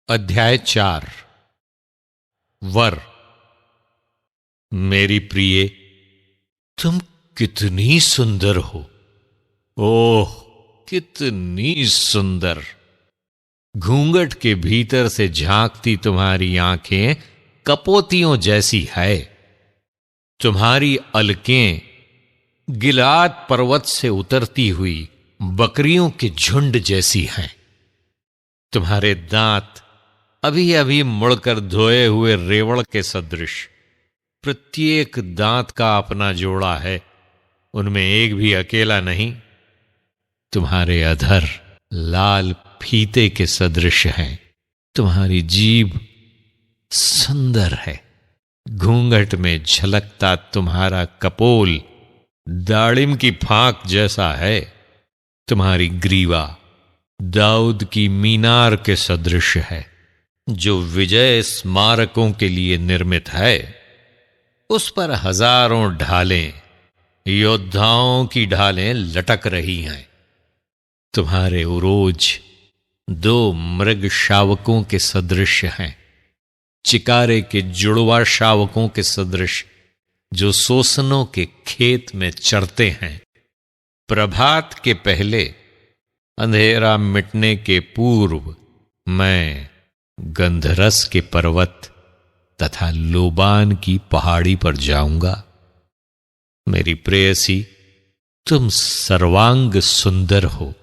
अध्याय 4 वर। मेरी प्रिय, तुम कितनी सुंदर हो। ओह, कितनी सुंदर। घूंघट के भीतर से झांकती तुम्हारी आंखें कपोतियों जैसी है। तुम्हारी अलकें गिलाद पर्वत से उतरती हुई बकरियों के झुंड जैसी हैं। तुम्हारे दांत अभी अभी मुड़कर धोए हुए रेवड़ के सदृश। प्रत्येक दांत का अपना जोड़ा है, उनमें एक भी अकेला नहीं। तुम्हारे अधर लाल फीते के सदृश हैं। तुम्हारी जीभ सुंदर है। घूंघट में झलकता तुम्हारा कपोल दाड़िम की फांक जैसा है। तुम्हारी ग्रीवा दाऊद की मीनार के सदृश है, जो विजय स्मारकों के लिए निर्मित है। उस पर हजारों ढालें, योद्धाओं की ढालें लटक रही हैं। तुम्हारे उरोज दो मृग शावकों के सदृश हैं, चिकारे के जुड़वा शावकों के सदृश, जो सोसनों के खेत में चरते हैं। प्रभात के पहले, अंधेरा मिटने के पूर्व, मैं गंधरस के पर्वत तथा लोबान की पहाड़ी पर जाऊंगा। मेरी प्रेयसी, तुम सर्वांग सुंदर हो।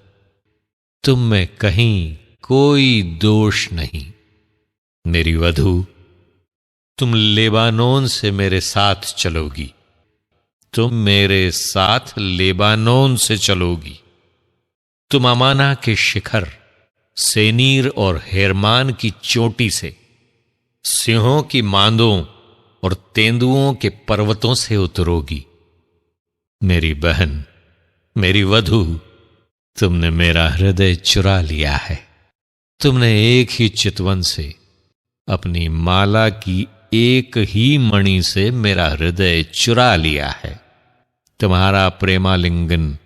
तुम में कहीं कोई दोष नहीं। मेरी वधू, तुम लेबानोन से मेरे साथ चलोगी। तुम मेरे साथ लेबानोन से चलोगी। तुम अमाना के शिखर, सेनीर और हेरमान की चोटी से, सिंहों की मांदों और तेंदुओं के पर्वतों से उतरोगी। मेरी बहन, मेरी वधू, तुमने मेरा हृदय चुरा लिया है। तुमने एक ही चितवन से, अपनी माला की एक ही मणि से मेरा हृदय चुरा लिया है। तुम्हारा प्रेमालिंगन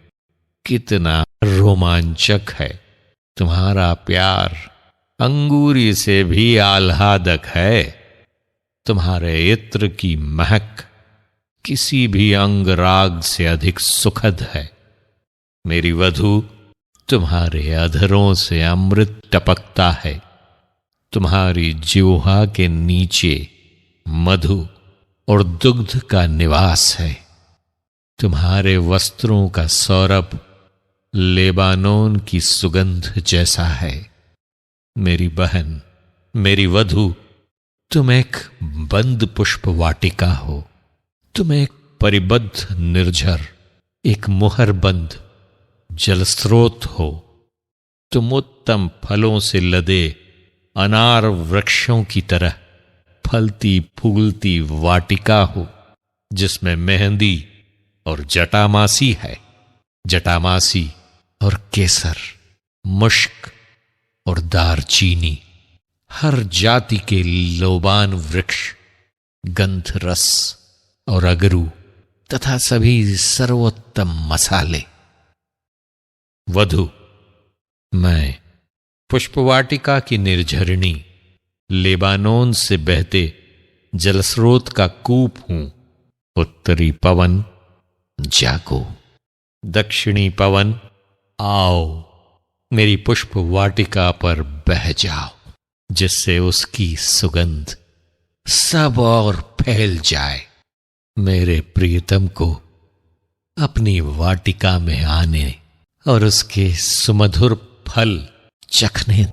कितना रोमांचक है। तुम्हारा प्यार अंगूरी से भी आह्लादक है। तुम्हारे इत्र की महक किसी भी अंगराग से अधिक सुखद है। मेरी वधू, तुम्हारे अधरों से अमृत टपकता है। तुम्हारी जिह्वा के नीचे मधु और दुग्ध का निवास है। तुम्हारे वस्त्रों का सौरभ लेबानोन की सुगंध जैसा है। मेरी बहन, मेरी वधू, तुम एक बंद पुष्प वाटिका हो। तुम एक परिबद्ध निर्झर, एक मुहरबंद जलस्रोत हो। तुम उत्तम फलों से लदे अनार वृक्षों की तरह फलती फूलती वाटिका हो, जिसमें मेहंदी और जटामासी है। जटामासी और केसर, मुश्क और दारचीनी, हर जाति के लोबान वृक्ष, गंध रस और अगरू तथा सभी सर्वोत्तम मसाले। वधु, मैं पुष्पवाटिका की निर्झरणी, लेबानोन से बहते जलस्रोत का कूप हूं। उत्तरी पवन, जागो। दक्षिणी पवन, आओ, मेरी पुष्प वाटिका पर बह जाओ, जिससे उसकी सुगंध सब और फैल जाए। मेरे प्रियतम को अपनी वाटिका में आने और उसके सुमधुर फल चखने